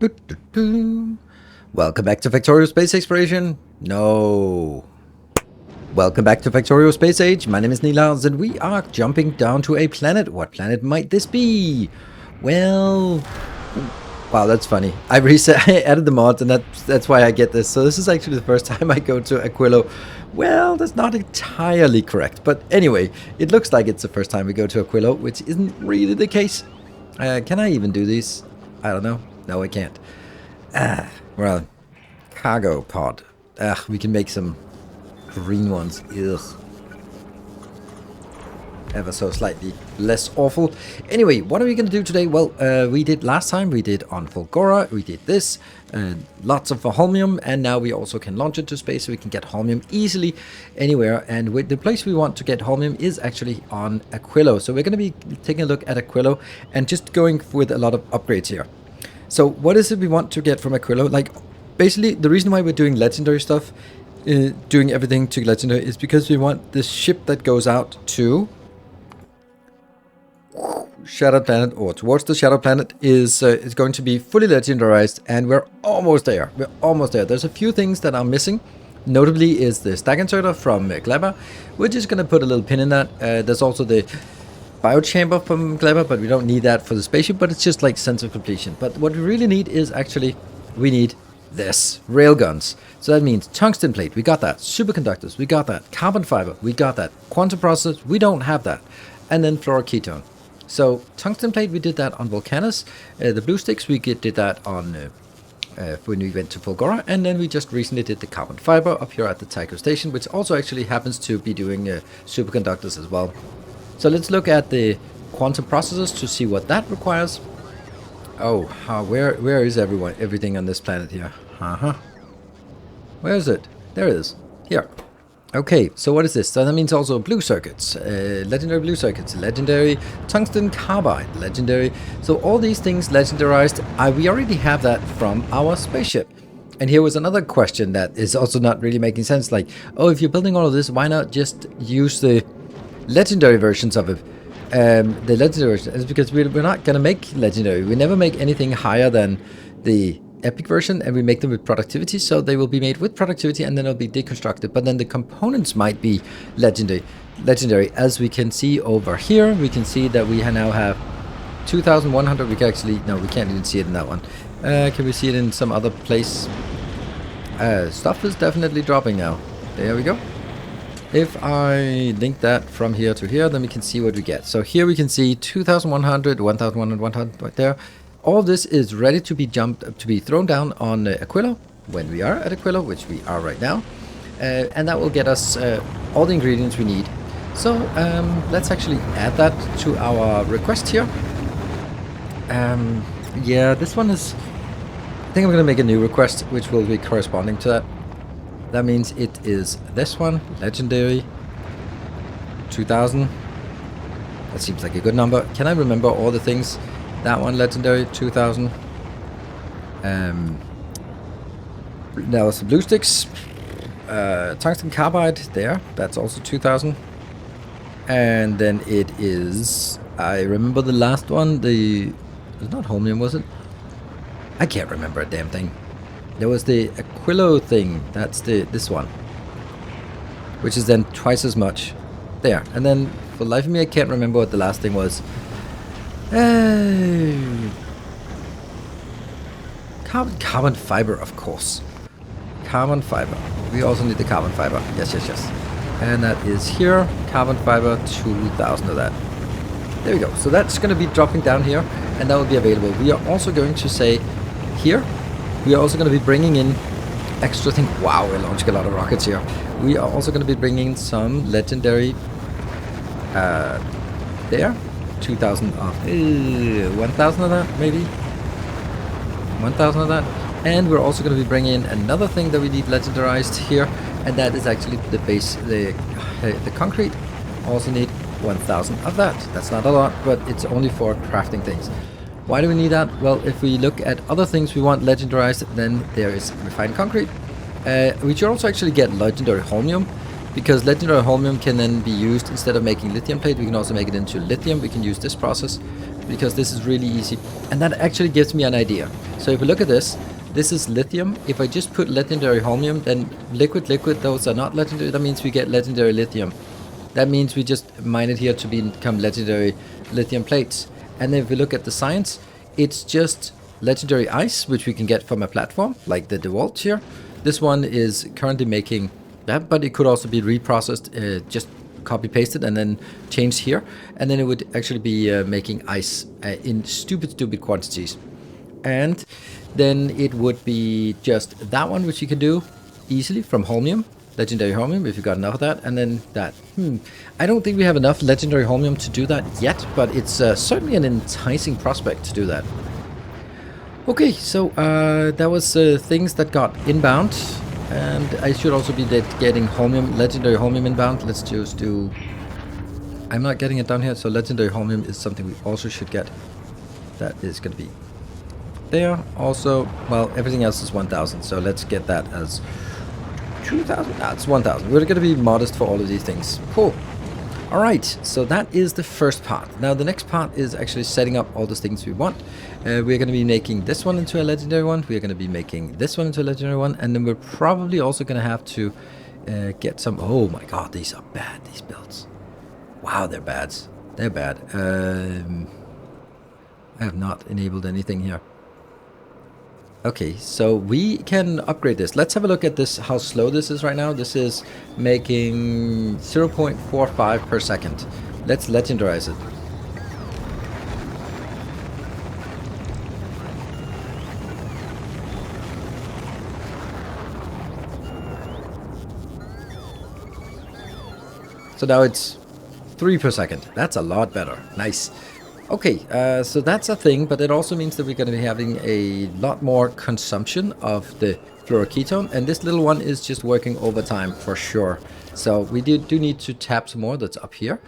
Welcome back to Factorio Space Exploration. No. Welcome back to Factorio Space Age. My name is Nilaus and we are jumping down to a planet. What planet might this be? Well, wow, that's funny. I added the mods and that's why I get this. So this is actually the first time I go to Aquillo. Well, that's not entirely correct. But anyway, it looks like it's the first time we go to Aquillo, which isn't really the case. Can I even do these? I don't know. No, I can't. Well, cargo pod. We can make some green ones. Ugh. Ever so slightly less awful. Anyway, what are we going to do today? Well, we did last time. We did on Fulgora. We did this. Lots of holmium. And now we also can launch it to space so we can get holmium easily anywhere. And the place we want to get holmium is actually on Aquillo. So we're going to be taking a look at Aquillo and just going with a lot of upgrades here. So what is it we want to get from Aquillo? Like, basically, the reason why we're doing legendary stuff, doing everything to legendary, is because we want this ship that goes out to Shadow Planet, or towards the Shadow Planet, is going to be fully legendarized, and we're almost there. We're almost there. There's a few things that are missing. Notably is the stack inserter from Gleba. We're just going to put a little pin in that. There's also the biochamber from Gleba, but we don't need that for the spaceship, but it's just like sense of completion. But what we really need is actually, we need this, railguns. So that means tungsten plate, we got that. Superconductors, we got that. Carbon fiber, we got that. Quantum processors, we don't have that. And then fluoroketone. So tungsten plate, we did that on Volcanus. The blue sticks, we did that on when we went to Fulgora, and then we just recently did the carbon fiber up here at the Tycho station, which also actually happens to be doing superconductors as well. So let's look at the quantum processors to see what that requires. Oh, where is everything on this planet here? Where is it? There it is. Here. Okay, so what is this? So that means also blue circuits, legendary blue circuits, legendary tungsten carbide, legendary. So all these things legendarized. We already have that from our spaceship. And here was another question that is also not really making sense. Like, oh, if you're building all of this, why not just use the legendary versions of it? The legendary version is because we're not going to make legendary. We never make anything higher than the epic version, and we make them with productivity, so they will be made with productivity and then they'll be deconstructed. But then the components might be legendary. As we can see over here, we can see that we now have 2,100. We can actually, no, we can't even see it in that one. Can we see it in some other place? Stuff is definitely dropping now. There we go. If I link that from here to here, then we can see what we get. So here we can see 2,100, 1,100, 100 right there. All of this is ready to be thrown down on Aquillo when we are at Aquillo, which we are right now. And that will get us all the ingredients we need. So let's actually add that to our request here. Yeah, this one is... I think I'm going to make a new request, which will be corresponding to that. That means it is this one, legendary, 2,000. That seems like a good number. Can I remember all the things? That one, legendary, 2,000. Now some blue sticks. Tungsten carbide, there. That's also 2,000. And then it is... I remember the last one. It was not holmium, was it? I can't remember a damn thing. There was the Aquillo thing. That's this one, which is then twice as much. There, and then for the life of me, I can't remember what the last thing was. Carbon fiber, of course. Carbon fiber. We also need the carbon fiber. Yes. And that is here. Carbon fiber, 2,000 of that. There we go. So that's going to be dropping down here, and that will be available. We are also going to say here. We are also going to be bringing in extra things. Wow, we're launching a lot of rockets here. We are also going to be bringing some legendary there. 2,000 of 1,000 of that, maybe 1,000 of that. And we're also going to be bringing in another thing that we need legendarized here, and that is actually the base, the concrete. Also need 1,000 of that. That's not a lot, but it's only for crafting things. Why do we need that? Well, if we look at other things we want legendarized, then there is refined concrete. We should also actually get legendary holmium, because legendary holmium can then be used instead of making lithium plate. We can also make it into lithium. We can use this process. because this is really easy. And that actually gives me an idea. So if we look at this, this is lithium. If I just put legendary holmium, then liquid, those are not legendary. That means we get legendary lithium. That means we just mine it here to become legendary lithium plates. And then if we look at the science, it's just legendary ice, which we can get from a platform, like the DeWalt here. This one is currently making that, but it could also be reprocessed, just copy-pasted and then changed here. And then it would actually be making ice in stupid quantities. And then it would be just that one, which you can do easily from holmium. Legendary holmium, if you've got enough of that, and then that. I don't think we have enough legendary holmium to do that yet, but it's certainly an enticing prospect to do that. Okay, so that was things that got inbound, and I should also be getting holmium, legendary holmium inbound. Let's just do... I'm not getting it down here, so legendary holmium is something we also should get. That is going to be there. Also, well, everything else is 1,000, so let's get that as 2,000. No, it's 1,000. We're going to be modest for all of these things. Cool. Alright, so that is the first part. Now the next part is actually setting up all the things we want. We're going to be making this one into a legendary one. We're going to be making this one into a legendary one. And then we're probably also going to have to get some... Oh my god, these are bad, these builds. Wow, they're bad. They're bad. I have not enabled anything here. Okay, so we can upgrade this. Let's have a look at this, how slow this is right now. This is making 0.45 per second. Let's legendarize it. So now it's 3 per second. That's a lot better. Nice. Okay, so that's a thing, but it also means that we're going to be having a lot more consumption of the fluoroketone, and this little one is just working overtime for sure. So we do need to tap some more. That's up here.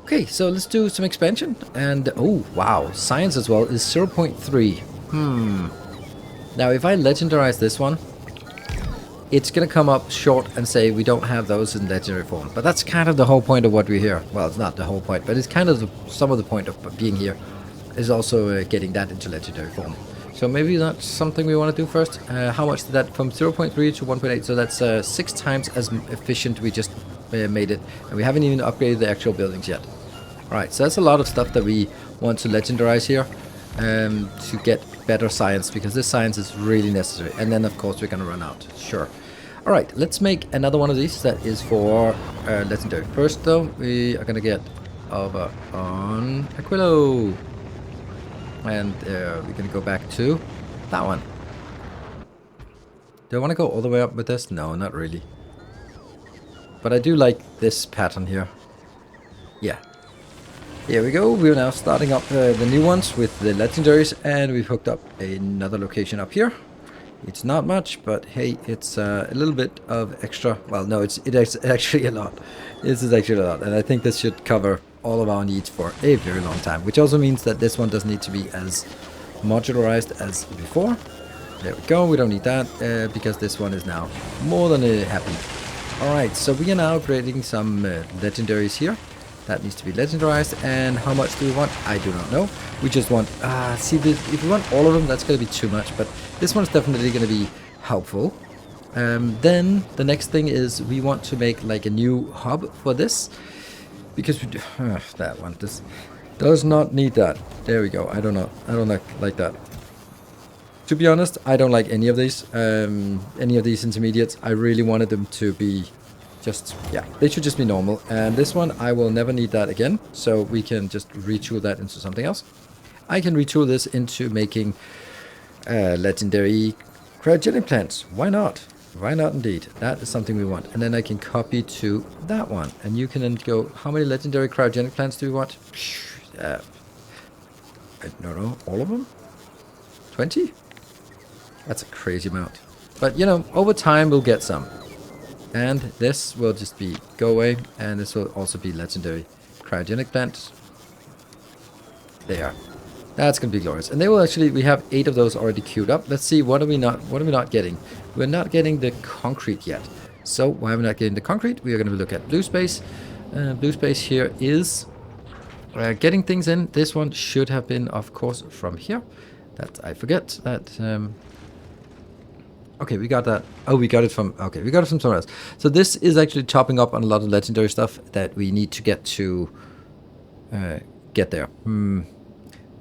Okay, so let's do some expansion, and oh wow, science as well is 0.3. Now if I legendarize this one, it's going to come up short and say we don't have those in legendary form. But that's kind of the whole point of what we're here. Well, it's not the whole point, but it's kind of some of the point of being here is also getting that into legendary form. So maybe that's something we want to do first. How much did that from 0.3 to 1.8? So that's 6 times as efficient we just made it. And we haven't even upgraded the actual buildings yet. Alright, so that's a lot of stuff that we want to legendarize here to get better science, because this science is really necessary. And then of course we're going to run out. Sure. Alright, let's make another one of these that is for legendary. First though, we are going to get over on Aquillo. And we're going to go back to that one. Do I want to go all the way up with this? No, not really. But I do like this pattern here. Yeah. Here we go. We're now starting up the new ones with the legendaries, and we've hooked up another location up here. It's not much, but hey, it's a little bit of extra. Well, no, it's actually a lot. This is actually a lot, and I think this should cover all of our needs for a very long time, which also means that this one doesn't need to be as modularized as before. There we go. We don't need that because this one is now more than happy. Alright, so we are now upgrading some legendaries here. That needs to be legendarized. And how much do we want? I do not know. We just want... see, if we want all of them, that's going to be too much. But this one's definitely going to be helpful. Then the next thing is we want to make like a new hub for this. Because we do... that one does not need that. There we go. I don't know. I don't like that. To be honest, I don't like any of these. Any of these intermediates. I really wanted them to be... just, yeah, they should just be normal. And this one, I will never need that again. So we can just retool that into something else. I can retool this into making legendary cryogenic plants. Why not? Why not indeed? That is something we want. And then I can copy to that one. And you can then go, how many legendary cryogenic plants do we want? I don't know, all of them? 20? That's a crazy amount. But, you know, over time we'll get some. And this will just be go away, and this will also be legendary cryogenic plant. There. That's gonna be glorious. And they will actually, we have 8 of those already queued up. Let's see, what are we not getting? We're not getting the concrete yet. So why are we not getting the concrete? We are gonna look at blue space. Blue space here is Getting things in. This one should have been, of course, from here. That I forget that. Okay, we got that. Oh, we got it from. Okay, we got it from somewhere else. So this is actually chopping up on a lot of legendary stuff that we need to get there.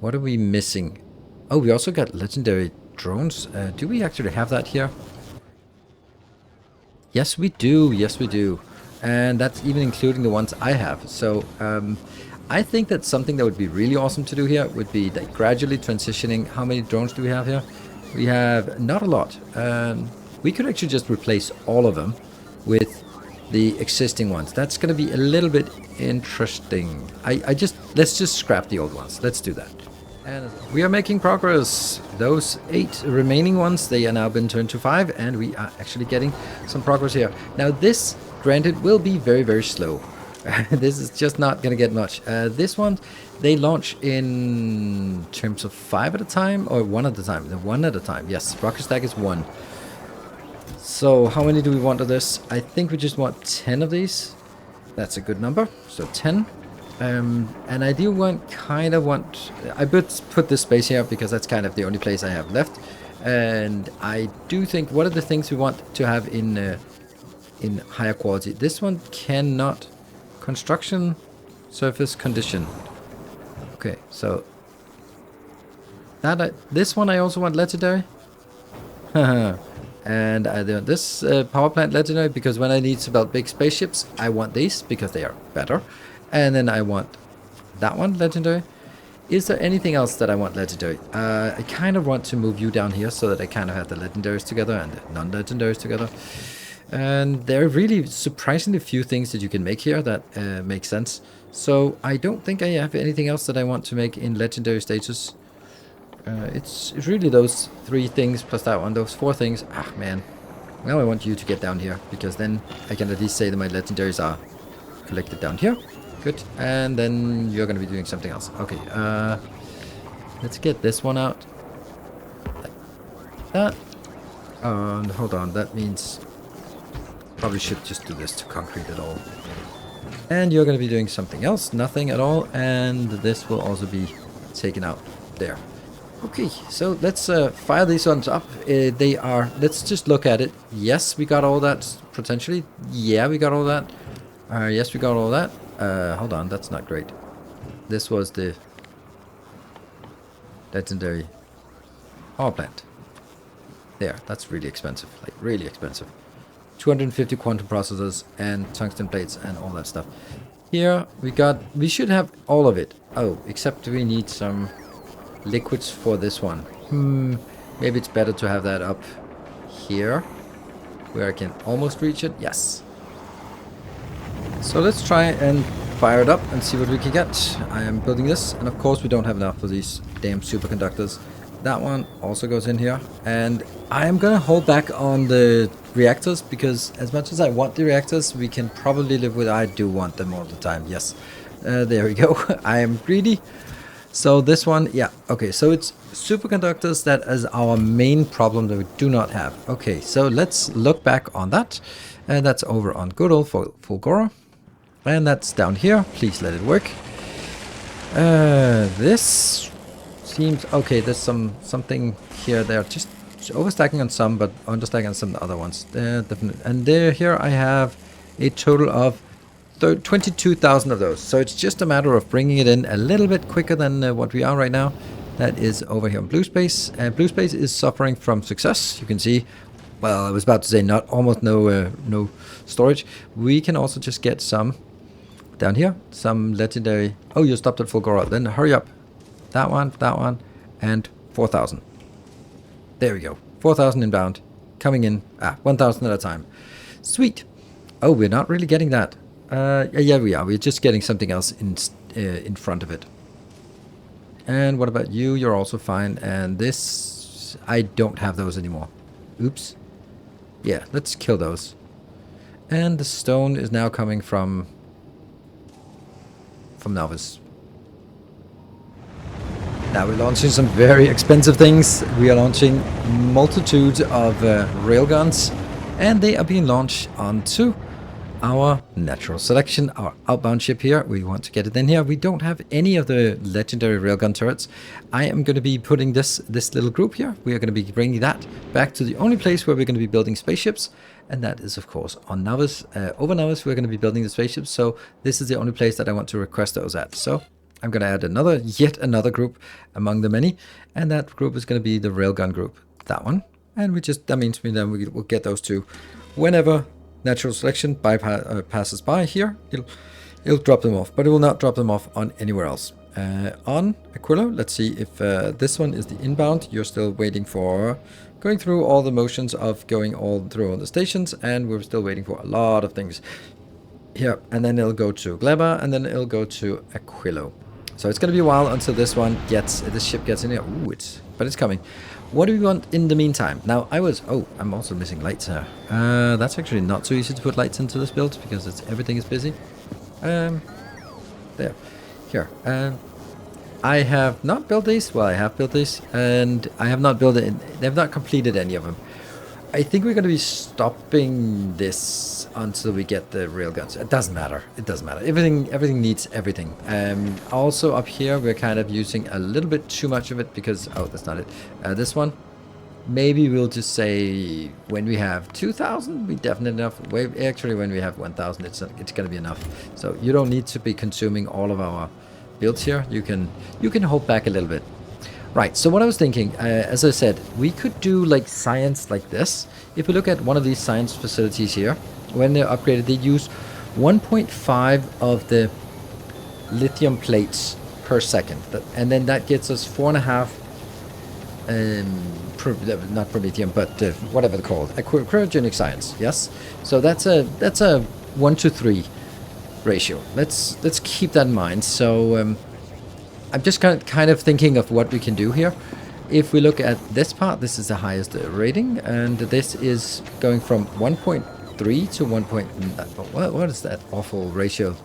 What are we missing? Oh, we also got legendary drones. Do we actually have that here? Yes, we do. Yes, we do. And that's even including the ones I have. So I think that something that would be really awesome to do here would be that gradually transitioning. How many drones do we have here? We have not a lot. We could actually just replace all of them with the existing ones. That's going to be a little bit interesting. Let's just scrap the old ones. Let's do that. And we are making progress. Those 8 remaining ones, they are now been turned to 5, and we are actually getting some progress here. Now this, granted, will be very, very slow. This is just not going to get much. This one, they launch in terms of 5 at a time, or 1 at a time? 1 at a time, yes. Rocket stack is 1. So how many do we want of this? I think we just want 10 of these. That's a good number. So 10. And I do want, I put this space here because that's kind of the only place I have left. And I do think, what are the things we want to have in higher quality? This one cannot. Construction, surface condition. Okay, so this one I also want legendary. And I do this power plant legendary because when I need to build big spaceships, I want these because they are better. And then I want that one legendary. Is there anything else that I want legendary? I kind of want to move you down here so that I kind of have the legendaries together and the non-legendaries together. And there are really surprisingly few things that you can make here that make sense. So I don't think I have anything else that I want to make in legendary status. It's really those 3 things plus that one, those 4 things. Ah, man. Now I want you to get down here because then I can at least say that my legendaries are collected down here. Good. And then you're going to be doing something else. Okay. Let's get this one out. Like that. And hold on. That means... Probably should just do this to concrete it all. And you're going to be doing something else. Nothing at all. And this will also be taken out there. Okay, so let's fire these ones up. They are... Let's just look at it. Yes, we got all that potentially. Yeah, we got all that. Yes, we got all that. Hold on, that's not great. This was the legendary power plant. There, that's really expensive. Like, really expensive. 250 quantum processors and tungsten plates and all that stuff. Here we should have all of it. Oh, except we need some liquids for this one. Maybe it's better to have that up here where I can almost reach it. Yes. So let's try and fire it up and see what we can get. I am building this, and of course we don't have enough of these damn superconductors. That one also goes in here, and I am gonna hold back on the reactors because as much as I want the reactors, we can probably live with. I do want them all the time. Yes, there we go. I am greedy. So this one, yeah, okay. So it's superconductors that is our main problem that we do not have. Okay, so let's look back on that, and that's over on good old Fulgora, and that's down here. Please let it work. This seems okay. There's something here. They're just overstacking on some, but understacking on some of the other ones. Definitely. And here I have a total of 22,000 of those. So it's just a matter of bringing it in a little bit quicker than what we are right now. That is over here on Blue Space. Blue Space is suffering from success. You can see, well, I was about to say almost no storage. We can also just get some down here, some legendary. Oh, you stopped at Fulgora. Then hurry up. That one, and 4,000. There we go. 4,000 inbound. Coming in. 1,000 at a time. Sweet. Oh, we're not really getting that. Yeah, we are. We're just getting something else in front of it. And what about you? You're also fine. And this, I don't have those anymore. Oops. Yeah, let's kill those. And the stone is now coming from Novice. Now we're launching some very expensive things. We are launching multitudes of railguns, and they are being launched onto our natural selection, our outbound ship here. We want to get it in here. We don't have any of the legendary railgun turrets. I am going to be putting this little group here. We are going to be bringing that back to the only place where we're going to be building spaceships, and that is of course on Nilaus. Over Nilaus we're going to be building the spaceships, so this is the only place that I want to request those at. So I'm going to add yet another group among the many, and that group is going to be the railgun group, that one. And that means we will get those two whenever natural selection passes by here. It'll drop them off, but it will not drop them off on anywhere else. On Aquillo, let's see if this one is the inbound. You're still waiting for going through all the motions of going all through all the stations, and we're still waiting for a lot of things here. And then it'll go to Gleba, and then it'll go to Aquillo. So it's going to be a while until this ship gets in here. Ooh, but it's coming. What do we want in the meantime? Now, I'm also missing lights here. That's actually not too easy to put lights into this build because everything is busy. There. Here. I have not built these. Well, I have built these, and I have not built it. They've not completed any of them. I think we're going to be stopping this until we get the railguns. It doesn't matter. It doesn't matter. Everything needs everything. Also up here, we're kind of using a little bit too much of it because... Oh, that's not it. This one. Maybe we'll just say when we have 2,000, we definitely enough. Actually, when we have 1,000, it's going to be enough. So you don't need to be consuming all of our builds here. You can hold back a little bit. Right, so what I was thinking, as I said, we could do like science like this. If we look at one of these science facilities here, when they're upgraded, they use 1.5 of the lithium plates per second. And then that gets us 4.5, not promethium, but whatever they're called, cryogenic science, yes? So that's a 1-to-3 ratio. Let's keep that in mind. So... I'm just kind of thinking of what we can do here. If we look at this part, this is the highest rating, and this is going from 1.3 to 1. What is that awful ratio?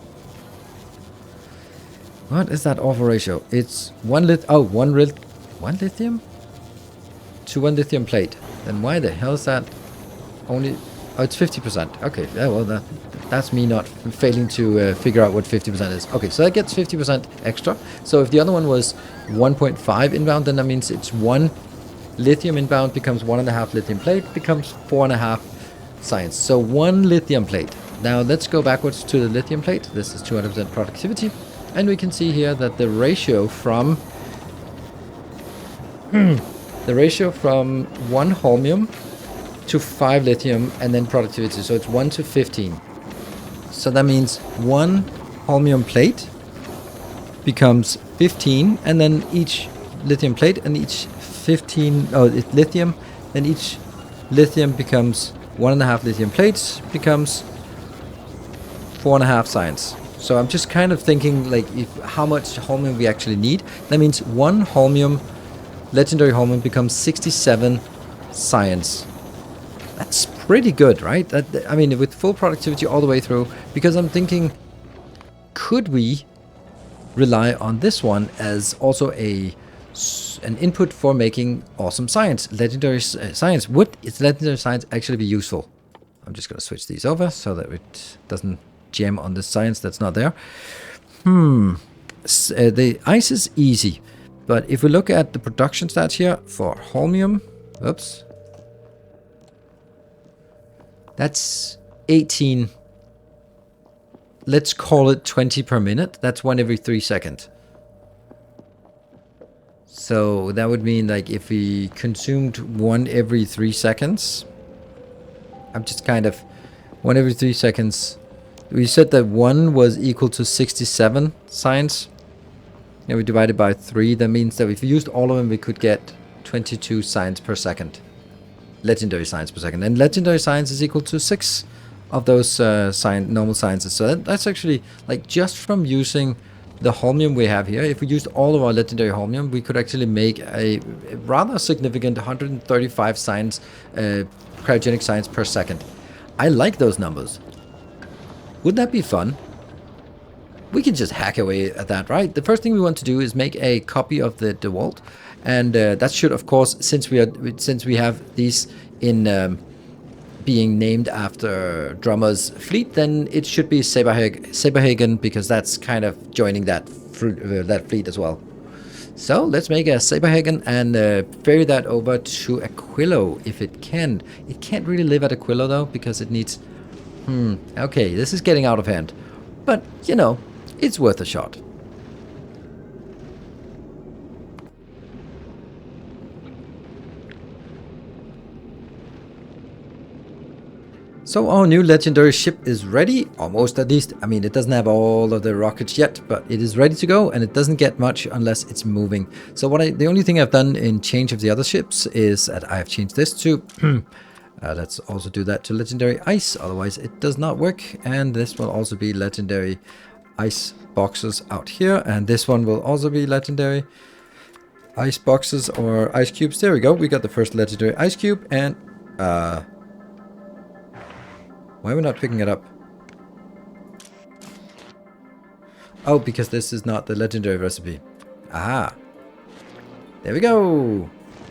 What is that awful ratio? It's one lithium to 1 lithium plate. Then why the hell is that only? Oh, it's 50%. Okay, yeah, well that's me not failing to figure out what 50% is. Okay, so that gets 50% extra. So if the other one was 1.5 inbound, then that means it's 1 lithium inbound becomes 1.5 lithium plate, becomes 4.5 science. So 1 lithium plate. Now let's go backwards to the lithium plate. This is 200% productivity. And we can see here that the ratio from 1 holmium to 5 lithium and then productivity. So it's 1 to 15. So that means 1 holmium plate becomes 15, and then each lithium plate and each 15 lithium, then each lithium becomes 1.5 lithium plates becomes 4.5 science. So I'm just kind of thinking like how much holmium we actually need. That means 1 holmium, legendary holmium, becomes 67 science. That's pretty good, right? I mean, with full productivity all the way through, because I'm thinking, could we rely on this one as also an input for making awesome science, legendary science? Would legendary science actually be useful? I'm just going to switch these over so that it doesn't jam on the science that's not there. The ice is easy, but if we look at the production stats here for holmium, oops. That's 18. Let's call it 20 per minute. That's 1 every 3 seconds. So that would mean like if we consumed 1 every 3 seconds. I'm just kind of 1 every 3 seconds. We said that 1 was equal to 67 science. And we divided by 3. That means that if we used all of them, we could get 22 science per second. Legendary science per second, and legendary science is equal to 6 of those normal sciences. So that's actually like just from using the holmium we have here. If we used all of our legendary holmium, we could actually make a rather significant 135 science cryogenic science per second. I like those numbers. Wouldn't that be fun? We can just hack away at that, right? The first thing we want to do is make a copy of the DeWalt. And that should, of course, since we have these in being named after Drummer's fleet, then it should be Saberhagen, because that's kind of joining that fleet as well. So let's make a Saberhagen and ferry that over to Aquillo if it can. It can't really live at Aquillo though, because it needs... okay, this is getting out of hand. But, you know, it's worth a shot. So our new legendary ship is ready, almost at least. I mean, it doesn't have all of the rockets yet, but it is ready to go, and it doesn't get much unless it's moving. So the only thing I've done in change of the other ships is that I have changed this to... let's also do that to legendary ice, otherwise it does not work. And this will also be legendary ice boxes out here, and this one will also be legendary ice boxes or ice cubes. There we go, we got the first legendary ice cube, and... why are we not picking it up? Oh, because this is not the legendary recipe. Aha. There we go.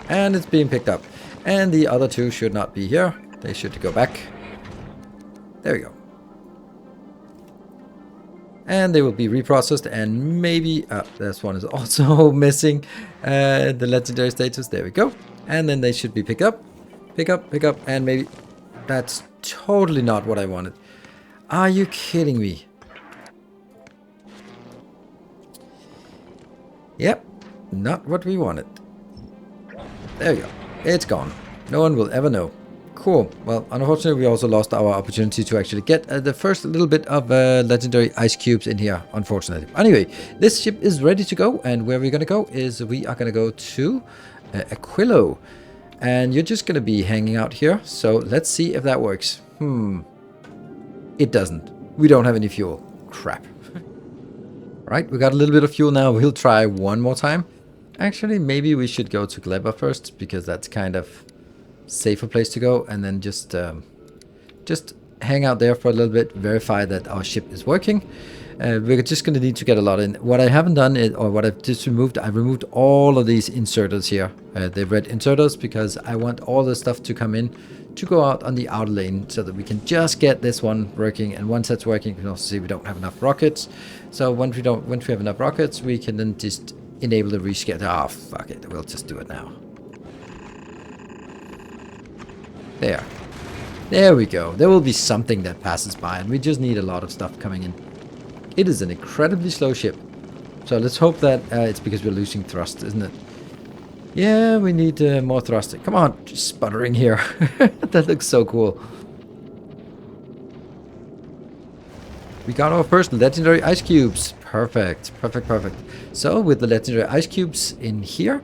And it's being picked up. And the other two should not be here. They should go back. There we go. And they will be reprocessed, and maybe... this one is also missing the legendary status. There we go. And then they should be picked up. Pick up, and maybe... That's totally not what I wanted. Are you kidding me? Yep, not what we wanted. There you go. It's gone. No one will ever know. Cool. Well, unfortunately, we also lost our opportunity to actually get the first little bit of legendary ice cubes in here, unfortunately. Anyway, this ship is ready to go, and where we're going to go is we are going to go to Aquillo. And you're just going to be hanging out here. So let's see if that works. It doesn't. We don't have any fuel. Crap. Right, we got a little bit of fuel now. We'll try one more time. Actually, maybe we should go to Gleba first, because that's kind of safer place to go. And then just hang out there for a little bit. Verify that our ship is working. We're just going to need to get a lot in. What I haven't done is, or what I've just removed, I've removed all of these inserters here. The red inserters, because I want all the stuff to come in to go out on the outer lane, so that we can just get this one working. And once that's working, you can also see we don't have enough rockets. So once we have enough rockets, we can then just enable the rescatter. Oh, fuck it. We'll just do it now. There we go. There will be something that passes by, and we just need a lot of stuff coming in. It is an incredibly slow ship. So let's hope that it's because we're losing thrust, isn't it? Yeah, we need more thrust. Come on, just sputtering here. That looks so cool. We got our first legendary ice cubes. Perfect. So with the legendary ice cubes in here,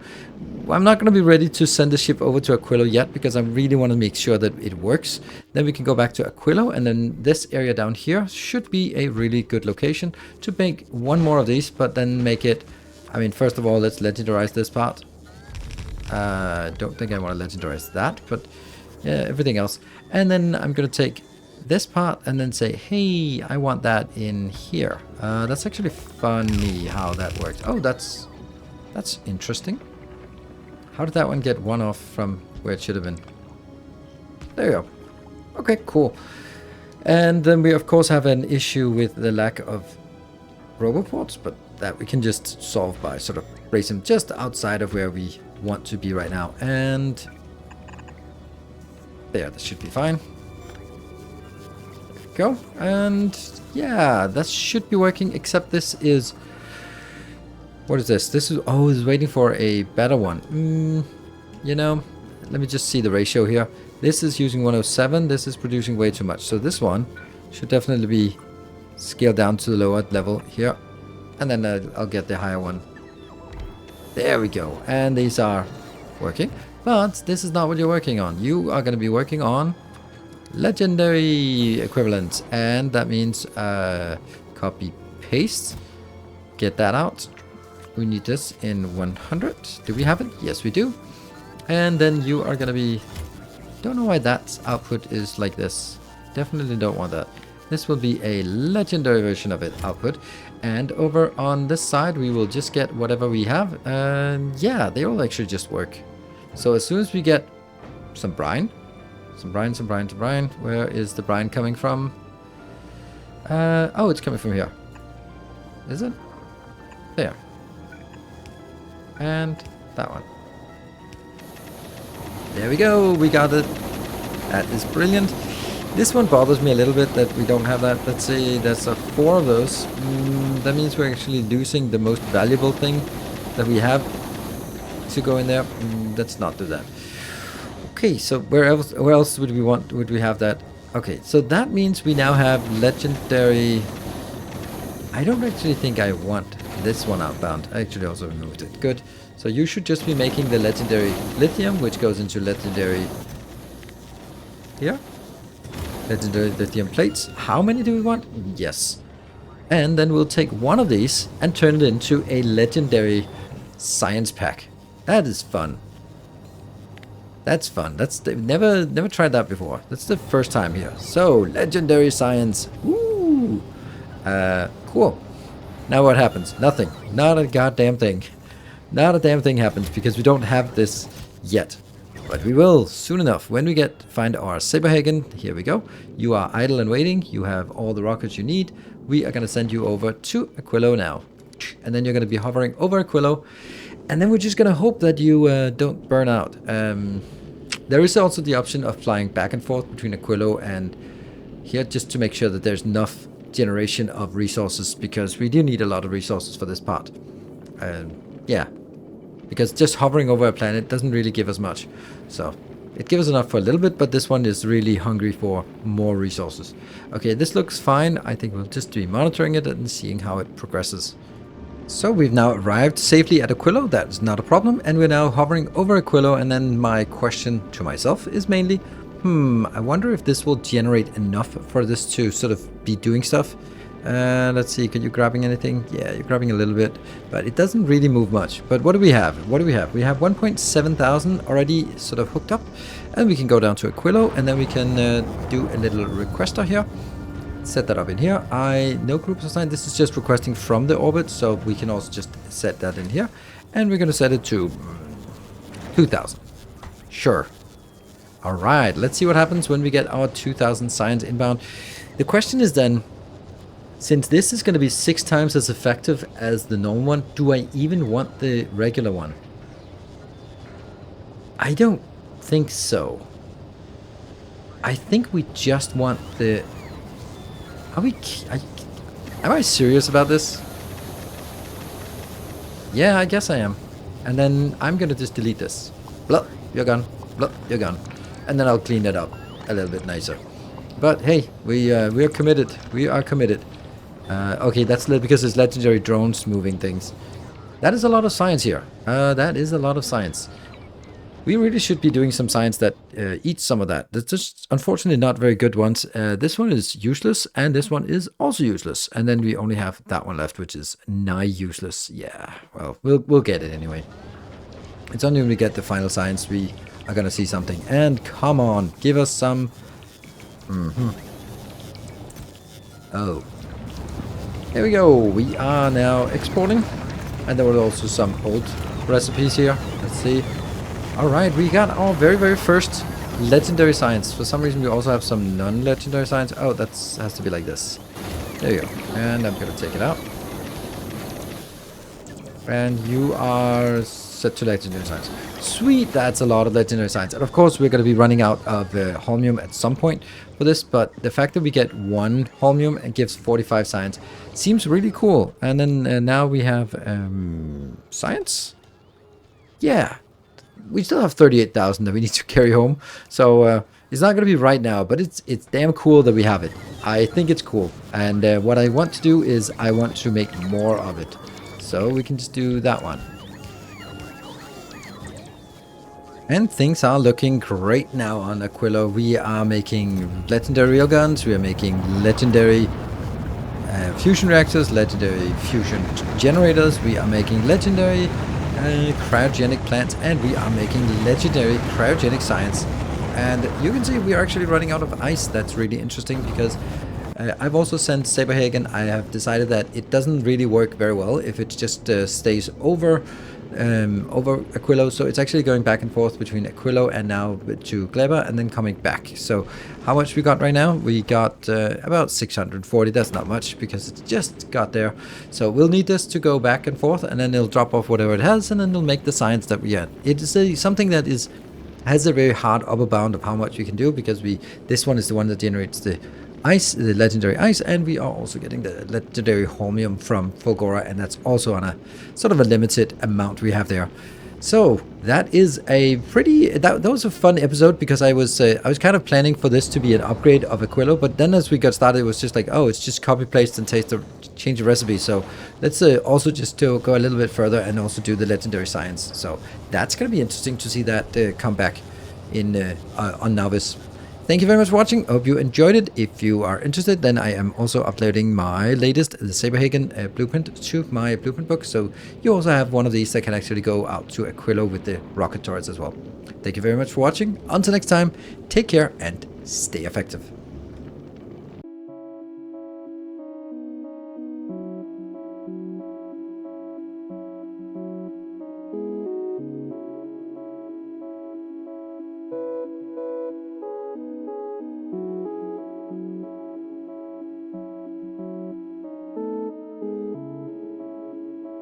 I'm not going to be ready to send the ship over to Aquillo yet, because I really want to make sure that it works. Then we can go back to Aquillo, and then this area down here should be a really good location to make one more of these, but then make it... I mean, first of all, let's legendarize this part. Don't think I want to legendarize that, but yeah, everything else. And then I'm going to take this part and then say, hey, I want that in here. That's actually funny how that works. Oh, that's interesting. How did that one get one off from where it should have been? There you go. Okay, cool. And then we of course have an issue with the lack of roboports, but that we can just solve by sort of raise them just outside of where we want to be right now. And there, this should be fine. There we go. And yeah, that should be working, except this is... What is this? This is... Oh, it's waiting for a better one. You know, let me just see the ratio here. This is using 107. This is producing way too much. So this one should definitely be scaled down to the lower level here. And then I'll get the higher one. There we go. And these are working. But this is not what you're working on. You are going to be working on legendary equivalents. And that means copy paste. Get that out. We need this in 100. Do we have it? Yes, we do. And then you are going to be... Don't know why that output is like this. Definitely don't want that. This will be a legendary version of it output. And over on this side, we will just get whatever we have. And yeah, they will actually just work. So as soon as we get some brine, Some brine, some brine, some brine. Where is the brine coming from? Oh, it's coming from here. Is it? There. And that one. There we go. We got it. That is brilliant. This one bothers me a little bit that we don't have that. Let's see, there's 4 of those. That means we're actually losing the most valuable thing that we have to go in there. Let's not do that. Okay, so where else would we have that? Okay, so that means we now have legendary. I don't actually think I want this one outbound. I actually also removed it. Good. So you should just be making the legendary lithium, which goes into legendary here. Legendary lithium plates. How many do we want? Yes. And then we'll take one of these and turn it into a legendary science pack. That is fun. That's fun. They've never tried that before. That's the first time here. So, legendary science. Woo! Cool. Now what happens? Nothing. Not a goddamn thing. Not a damn thing happens because we don't have this yet. But we will soon enough. When we find our Saberhagen, here we go. You are idle and waiting. You have all the rockets you need. We are going to send you over to Aquillo now. And then you're going to be hovering over Aquillo. And then we're just going to hope that you don't burn out. There is also the option of flying back and forth between Aquillo and here just to make sure that there's enough generation of resources because we do need a lot of resources for this part. Yeah. Because just hovering over a planet doesn't really give us much. So, it gives us enough for a little bit, but this one is really hungry for more resources. Okay, this looks fine. I think we'll just be monitoring it and seeing how it progresses. So, we've now arrived safely at Aquillo. That's not a problem. And we're now hovering over Aquillo. And then my question to myself is mainly, I wonder if this will generate enough for this to sort of be doing stuff. Let's see, are you grabbing anything? Yeah, you're grabbing a little bit, but it doesn't really move much. But what do we have? What do we have? We have 1.7 thousand already sort of hooked up, and we can go down to Aquillo, and then we can do a little requester here. Set that up in here. No groups assigned. This is just requesting from the orbit, so we can also just set that in here, and we're going to set it to 2,000. Sure. All right, let's see what happens when we get our 2,000 science inbound. The question is then, since this is going to be 6 times as effective as the normal one, do I even want the regular one? I don't think so. I think we just want the... Am I serious about this? Yeah, I guess I am. And then I'm going to just delete this. Blah, you're gone. Blah, you're gone. And then I'll clean it up a little bit nicer. But hey, we are committed. We are committed. Okay, that's because it's legendary drones moving things. That is a lot of science here. That is a lot of science. We really should be doing some science that eats some of that. That's just unfortunately not very good ones. This one is useless, and this one is also useless. And then we only have that one left, which is nigh useless. Yeah, well, we'll get it anyway. It's only when we get the final science we are gonna see something. And come on, give us some. Oh. Here we go. We are now exporting. And there were also some old recipes here. Let's see. Alright, we got our very, very first legendary science. For some reason we also have some non-legendary science. Oh, that has to be like this. There you go. And I'm going to take it out. And you are set to legendary science. Sweet, that's a lot of legendary science. And of course we're going to be running out of holmium at some point for this. But the fact that we get 1 holmium and gives 45 science seems really cool. And then now we have science. Yeah. We still have 38,000 that we need to carry home. So it's not going to be right now, but it's damn cool that we have it. I think it's cool. And what I want to do is I want to make more of it. So we can just do that one. And things are looking great now on Aquillo. We are making legendary railguns. We are making legendary fusion reactors, legendary fusion generators. We are making legendary cryogenic plants, and we are making legendary cryogenic science. And you can see we are actually running out of ice. That's really interesting because I've also sent Saberhagen. I have decided that it doesn't really work very well if it just stays over over Aquillo, so it's actually going back and forth between Aquillo and now to Gleba and then coming back. So how much we got right now? We got about 640. That's not much because it just got there. So we'll need this to go back and forth, and then it'll drop off whatever it has, and then it'll make the science that we get. It is something that has a very hard upper bound of how much we can do, because this one is the one that generates the ice, the legendary ice, and we are also getting the legendary holmium from Fulgora, and that's also on a sort of a limited amount we have there. So that is a pretty that was a fun episode, because I was kind of planning for this to be an upgrade of Aquillo, but then as we got started, it was just like, oh, it's just copy paste and change the recipe. So let's also just to go a little bit further and also do the legendary science. So that's gonna be interesting to see that come back in on Novice. Thank you very much for watching. I hope you enjoyed it. If you are interested, then I am also uploading my latest, the Saberhagen blueprint to my blueprint book. So you also have one of these that can actually go out to Aquillo with the rocket turrets as well. Thank you very much for watching. Until next time, take care and stay effective.